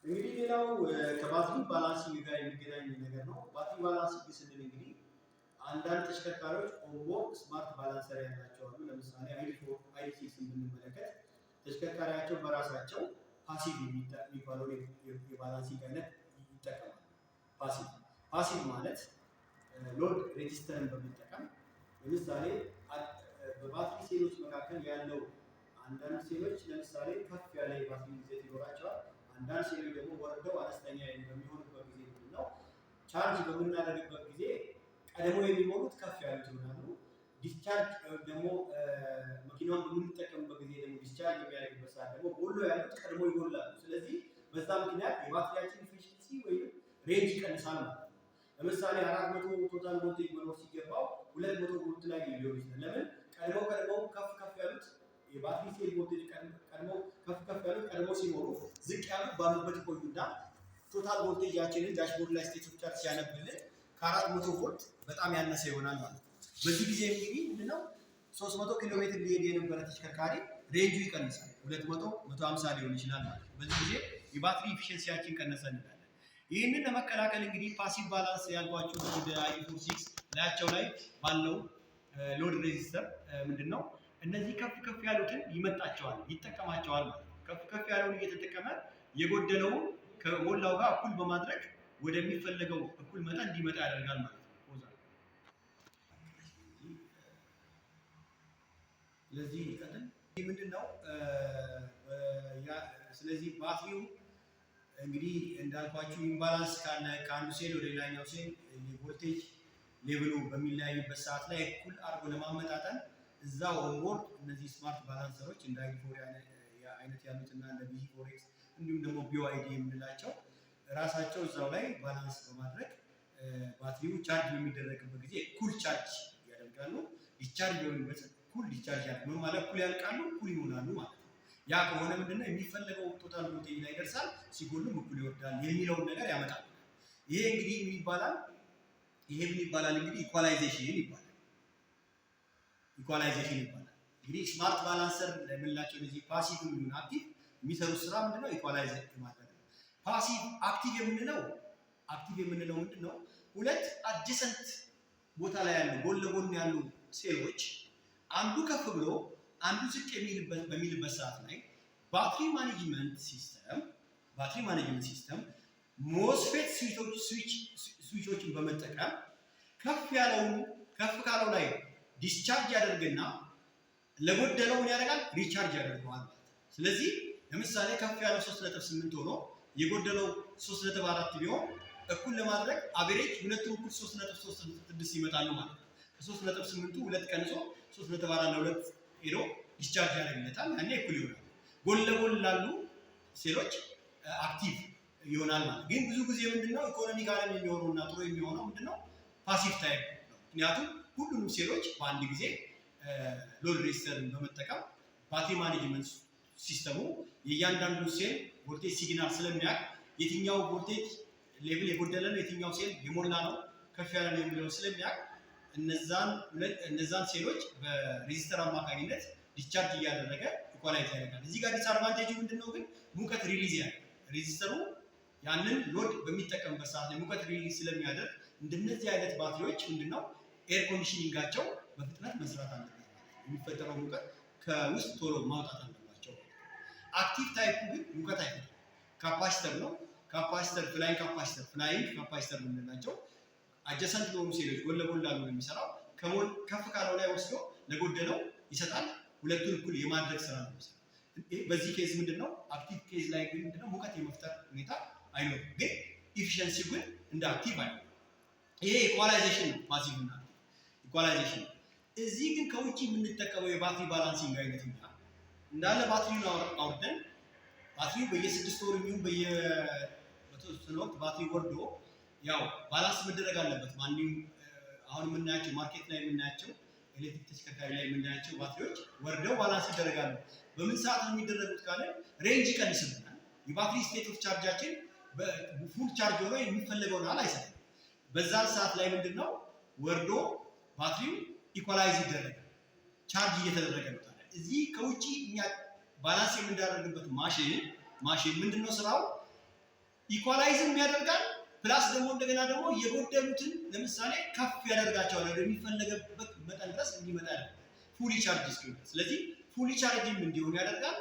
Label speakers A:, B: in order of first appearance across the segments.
A: እንግዲህ ሌላው ከባትሪ ባላንሲንግ ጋር የሚገናኝ ነገር ነው። ባትሪ ባላንሲንግ ስንል እንግዲህ አንዳንድ ተሽከርካሪዎች ኦንቦርድ ስማርት ባላንሰር ያላቸው አሉ። ለምሳሌ ID4 ብንመለከት ተሽከርካሪያቸው በራሳቸው ፓሲቭ የሚባለው የባላንሲንግ አይነት ይጠቀማል። ፓሲቭ ማለት ሎድ ሬጂስተርን በመጠቀም ለምሳሌ በባትሪ ሴሎች መካከል ያለው አንዳንድ ሴሎች ለምሳሌ ከፍ ያለ የባትሪ ይዘት ይኖራቸዋል። አንዳንድ ሴሎች ደግሞ ወርደው አነስተኛ በሚሆኑበት ጊዜ ምንድነው ቻርጅ በምናደርግበት ጊዜ ቀድሞ የሚሞሉት ከፍ ያሉት ይሆናሉ። ዲስቻርጅ ደግሞ መኪናውን በምንጠቀምበት ጊዜ ደግሞ ዲስቻርጅ የሚያደርግበት ሰዓት ደግሞ ጎሎ ያሉት ቀድሞ ይጎላሉ። ስለዚህ በዛ ምክንያት የባትሪያችን ኤፊሺንሲ ወይም ሬንጅ ይቀንሳል ማለት ነው። ለምሳሌ 400 ቶታል ቮልቴጅ መኖር ሲገባው 200 ቮልት ላይ ሊሆን ይችላል። ለምን ቀድሞ ከፍ ያሉት የባትሪ ሴል ቮልቴጅ ቀድሞ ከፍ ያሉት ቀድሞ ሲሞሉ ዝቅ ያሉት ባሉበት ይቆዩና ቶታል ቮልቴጃችንን ዳሽቦርድ ላይ ስቴት ኦፍ ቻርጅ ሲያነብልን ከ400 ቮልት በጣም ያነሰ ይሆናል ማለት ነው። በዚህ ጊዜ እንግዲህ ምንድነው 300 ኪሎ ሜትር ሊሄድ የነበረ ተሽከርካሪ ሬንጁ ይቀንሳል። 200 150 ሊሆን ይችላል ማለት ነው። በዚህ ጊዜ የባትሪ ኤፊሺንሲያችን ቀነሰ እንላለን። ይህንን ለመከላከል እንግዲህ ፓሲቭ ባላንስ ያልኳቸው ወደ ID4 ላያቸው ላይ ባለው ሎድ ሬዚስተር ምንድነው እነዚህ ከፍ ያሉትን ይመጣቸዋል፣ ይጠቀማቸዋል ማለት ነው። ከፍ ያለውን እየተጠቀመ የጎደለውን ከሞላው ጋር እኩል በማድረግ ወደሚፈለገው እኩል መጠን እንዲመጣ ያደርጋል ማለት ነው። ስለዚህ ይቀጥል ምንድነው ስለዚህ ባትሪው እንግዲህ እንዳልኳችሁ ኢምባላንስ ካለ ከአንዱ ሴል ወደ ሌላኛው ሴል የቮልቴጅ ሌቭሉ በሚለያዩበት ሰዓት ላይ እኩል አድርጎ ለማመጣጠን እዛው ኦንቦርድ እነዚህ ስማርት ባላንሰሮች እንደ ID4 አይነት ያሉትና እንደ BG4X እንዲሁም ደግሞ BYD የምንላቸው ራሳቸው እዛው ላይ ባላንስ በማድረግ ባትሪው ቻርጅ በሚደረግበት ጊዜ እኩል ቻርጅ ያደርጋሉ። ዲስቻርጅ በሚሆንበት እኩል ዲስቻርጅ ያደርጋሉ ማለት እኩል ያልቃሉ፣ እኩል ይሞላሉ ማለት ነው። ያ ከሆነ ምንድነው የሚፈለገው ቶታል ቮልቴጅ ላይ ይደርሳል፣ ሲጎልም እኩል ይወርዳል የሚለውን ነገር ያመጣል። ይሄ እንግዲህ ምን ይባላል? እንግዲህ ኢኳላይዜሽን ይባላል። እንግዲህ ስማርት ባላንሰር ለምንላቸው እነዚህ ፓሲቭ እና አክቲቭ የሚሰሩት ስራ ምንድነው? ኢኳላይዝ ማድረግ ነው። ፓሲቭ አክቲቭ የምንለው ምንድነው? ሁለት አጀሰንት ቦታ ላይ ያሉ ጎን ለጎን ያሉ ሴሎች አንዱ ከፍ ብሎ አንዱ ዝቅ በሚልበት ሰዓት ላይ ባትሪ ማኔጅመንት ሲስተም ሞስፌት ስዊቾችን በመጠቀም ከፍ ካለው ላይ ዲስቻርጅ ያደርግና ለጎደለው ምን ያደርጋል? ሪቻርጅ ያደርገዋል። ስለዚህ ለምሳሌ ከፍ ያለው 3.8 ሆኖ የጎደለው 3.4 ቢሆን እኩል ለማድረግ አቨሬጅ ሁለቱም እኩል 3.36 ይመጣሉ ማለት ነው። ከ3.8ቱ ሁለት ቀንሶ 3.4 ለሁለት ሄዶ ዲስቻርጅ ያደርግለታል። ያኔ እኩል ይሆናል። ጎን ለጎን ላሉ ሴሎች አክቲቭ ይሆናል ማለት። ግን ብዙ ጊዜ ምንድነው ኢኮኖሚካሊ የሚሆነውና ጥሩ የሚሆነው ምንድነው ፓሲቭ ታይፕ ነው። ምክንያቱም ሁሉንም ሴሎች በአንድ ጊዜ ሎድ ሬጂስተርን በመጠቀም ባትሪ ማኔጅመንት ሲስተሙ የእያንዳንዱ ሴል ቮልቴጅ ሲግናል ስለሚያውቅ የትኛው ቮልቴጅ ሌቭል የጎደለ ነው፣ የትኛው ሴል የሞላ ነው፣ ከፍ ያለ ነው የሚለውን ስለሚያውቅ እነዛን ሴሎች በሬጂስተር አማካኝነት ዲስቻርጅ እያደረገ ኢኳላይዝ ያደርጋል። እዚህ ጋር ዲስአድቫንቴጁ ምንድነው ግን ሙቀት ሪሊዝ ያደርጋል። ሬጂስተሩ ያንን ሎድ በሚጠቀምበት ሰዓት ላይ ሙቀት ሪሊዝ ስለሚያደርግ እንደነዚህ አይነት ባትሪዎች ምንድነው ኤር ኮንዲሽኒንጋቸው በፍጥነት መስራት አለበት። የሚፈጠረው ሙቀት ከውስጥ ቶሎ ማውጣት አለባቸው። አክቲቭ ታይፑ ግን ሙቀት አይፈጥርም። ካፓሲተር ነው። ፍላይንግ ካፓሲተር የምንላቸው አጀሰንት ለሆኑ ሴሎች ጎን ለጎን ላሉ ነው የሚሰራው። ከፍ ካለው ላይ ወስዶ ለጎደለው ይሰጣል። ሁለቱን እኩል የማድረግ ስራ ነው የሚሰራው። በዚህ ኬዝ ምንድነው አክቲቭ ኬዝ ላይ ግን ምንድነው ሙቀት የመፍጠር ሁኔታ አይኖርም። ግን ኢፊሸንሲ ግን እንደ አክቲቭ አይኖርም። ይሄ ኢኳላይዜሽን ነው። ፓሲቭ እና ኢኳላይዜሽን። እዚህ ግን ከውጪ የምንጠቀመው የባትሪ ባላንሲንግ አይነት እንዳለ ባትሪውን አውርደን ባትሪው በየ6 ወር የሚሆን በየተወሰነ ወቅት ባትሪ ወርዶ ያው ባላንስ መደረግ አለበት። ማንኛውም አሁን የምናያቸው ማርኬት ላይ የምናያቸው ኤሌክትሪክ ተሽከርካሪ ላይ የምናያቸው ባትሪዎች ወርደው ባላንስ ይደረጋሉ። በምን ሰዓት ነው የሚደረጉት ካለ ሬንጅ ይቀንስልናል። የባትሪ ስቴት ኦፍ ቻርጃችን በፉል ቻርጅ ሆኖ የሚፈለገውን ያህል አይሰጥም። በዛን ሰዓት ላይ ምንድነው ወርዶ ባትሪው ኢኳላይዝ ይደረጋል። ቻርጅ እየተደረገ ነው። እዚህ ከውጪ እኛ ባላንስ የምናደርግበት ማሽን ምንድነው ስራው? ኢኳላይዝም ያደርጋል። ፕላስ ደግሞ እንደገና ደግሞ የጎደሉትን ለምሳሌ ከፍ ያደርጋቸዋል ወደሚፈለገበት መጠን ድረስ እንዲመጣ ያደርጋል ፉሊ ቻርጅ እስኪሆን። ስለዚህ ፉሊ ቻርጅም እንዲሆን ያደርጋል።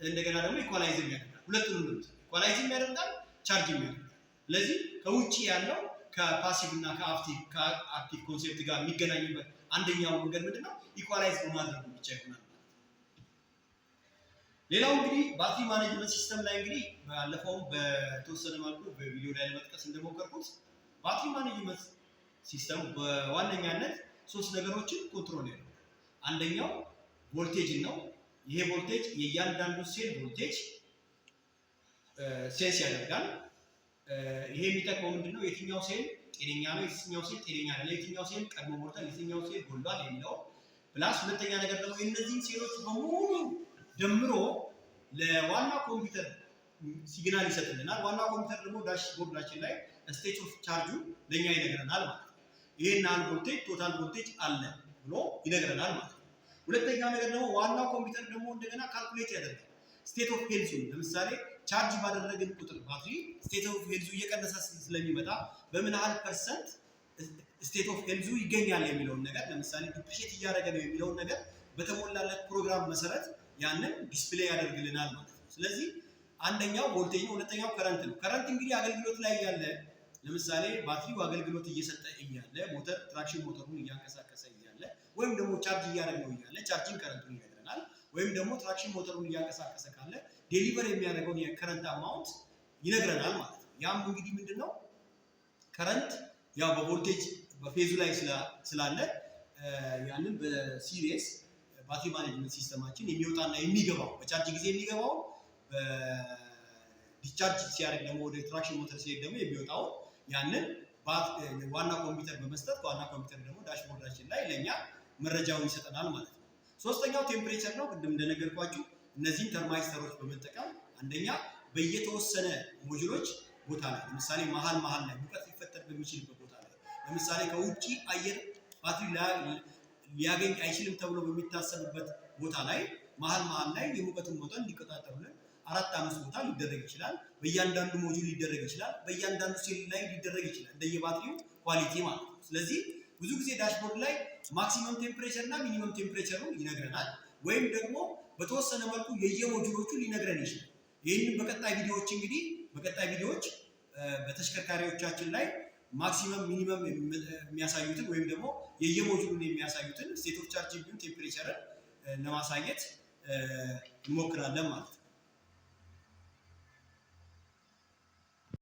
A: እንደገና ደግሞ ኢኳላይዝም ያደርጋል። ሁለቱንም ነው። ኢኳላይዝም ያደርጋል፣ ቻርጅም ያደርጋል። ስለዚህ ከውጪ ያለው ከፓሲቭ እና ከአክቲቭ ኮንሴፕት ጋር የሚገናኝበት አንደኛው መንገድ ምንድነው? ኢኳላይዝ በማድረግ ብቻ ይሆናል። ሌላው እንግዲህ ባትሪ ማኔጅመንት ሲስተም ላይ እንግዲህ ባለፈው በተወሰነ መልኩ በቪዲዮ ላይ ለመጥቀስ እንደሞከርኩት ባትሪ ማኔጅመንት ሲስተም በዋነኛነት ሶስት ነገሮችን ኮንትሮል ያደርጋል። አንደኛው ቮልቴጅ ነው። ይሄ ቮልቴጅ የእያንዳንዱ ሴል ቮልቴጅ ሴንስ ያደርጋል። ይሄ የሚጠቅመው ምንድነው? የትኛው ሴል ጤነኛ ነው፣ የትኛው ሴል ጤነኛ አይደለም፣ የትኛው ሴል ቀድሞ ሞልቷል፣ የትኛው ሴል ጎሏል የሚለው ፕላስ ሁለተኛ ነገር ደግሞ የእነዚህን ሴሎች በሙሉ ደምሮ ለዋና ኮምፒውተር ሲግናል ይሰጥልናል። ዋና ኮምፒውተር ደግሞ ዳሽቦርዳችን ላይ ስቴት ኦፍ ቻርጁ ለኛ ይነግረናል ማለት ነው። ይሄን ያህል ቮልቴጅ ቶታል ቮልቴጅ አለ ብሎ ይነግረናል ማለት ነው። ሁለተኛ ነገር ደግሞ ዋና ኮምፒውተር ደግሞ እንደገና ካልኩሌት ያደርጋል ስቴት ኦፍ ሄልዙ። ለምሳሌ ቻርጅ ባደረግን ቁጥር ባትሪ ስቴት ኦፍ ሄልዙ እየቀነሰ ስለሚመጣ በምን ያህል ፐርሰንት ስቴት ኦፍ ሄልዙ ይገኛል የሚለውን ነገር ለምሳሌ ዲፕሪሼት እያደረገ ነው የሚለውን ነገር በተሞላለት ፕሮግራም መሰረት ያንን ዲስፕሌይ ያደርግልናል ማለት ነው። ስለዚህ አንደኛው ቮልቴጅ ነው፣ ሁለተኛው ከረንት ነው። ከረንት እንግዲህ አገልግሎት ላይ ያለ ለምሳሌ ባትሪው አገልግሎት እየሰጠ እያለ ሞተር ትራክሽን ሞተሩን እያንቀሳቀሰ እያለ ወይም ደግሞ ቻርጅ እያደረገው እያለ ቻርጂንግ ከረንቱን ይነግረናል። ወይም ደግሞ ትራክሽን ሞተሩን እያንቀሳቀሰ ካለ ዴሊቨር የሚያደርገውን የከረንት አማውንት ይነግረናል ማለት ነው። ያም እንግዲህ ምንድነው ከረንት ያው በቮልቴጅ በፌዙ ላይ ስላለ ያንን በሲሪየስ ባትሪ ማኔጅመንት ሲስተማችን የሚወጣና የሚገባው በቻርጅ ጊዜ የሚገባው ዲስቻርጅ ሲያደርግ ደግሞ ወደ ትራክሽን ሞተር ሲሄድ ደግሞ የሚወጣው ያንን ዋና ኮምፒውተር በመስጠት ዋና ኮምፒውተር ደግሞ ዳሽቦርዳችን ላይ ለኛ መረጃውን ይሰጠናል ማለት ነው። ሶስተኛው ቴምፕሬቸር ነው። ቅድም እንደነገርኳችሁ እነዚህን ተርማይስተሮች በመጠቀም አንደኛ በየተወሰነ ሞጁሎች ቦታ ላይ ለምሳሌ መሀል ላይ ሙቀት ሊፈጠር በሚችልበት ቦታ ላይ ለምሳሌ ከውጪ አየር ባትሪ ሊያገኝ አይችልም ተብሎ በሚታሰብበት ቦታ ላይ መሀል ላይ የሙቀቱን መጠን ሊቆጣጠሩልን 4-5 ቦታ ሊደረግ ይችላል። በእያንዳንዱ ሞጁል ሊደረግ ይችላል። በእያንዳንዱ ሴል ላይ ሊደረግ ይችላል እንደየባትሪው ኳሊቲ ማለት ነው። ስለዚህ ብዙ ጊዜ ዳሽቦርድ ላይ ማክሲመም ቴምፕሬቸር እና ሚኒመም ቴምፕሬቸሩን ይነግረናል። ወይም ደግሞ በተወሰነ መልኩ የየሞጁሎቹ ሊነግረን ይችላል። ይህንን በቀጣይ ቪዲዮዎች በተሽከርካሪዎቻችን ላይ ማክሲመም ሚኒመም የሚያሳዩትን ወይም ደግሞ የየሞጁሉን የሚያሳዩትን ስቴት ኦፍ ቻርጅ ቴምፕሬቸርን ለማሳየት እንሞክራለን ማለት ነው።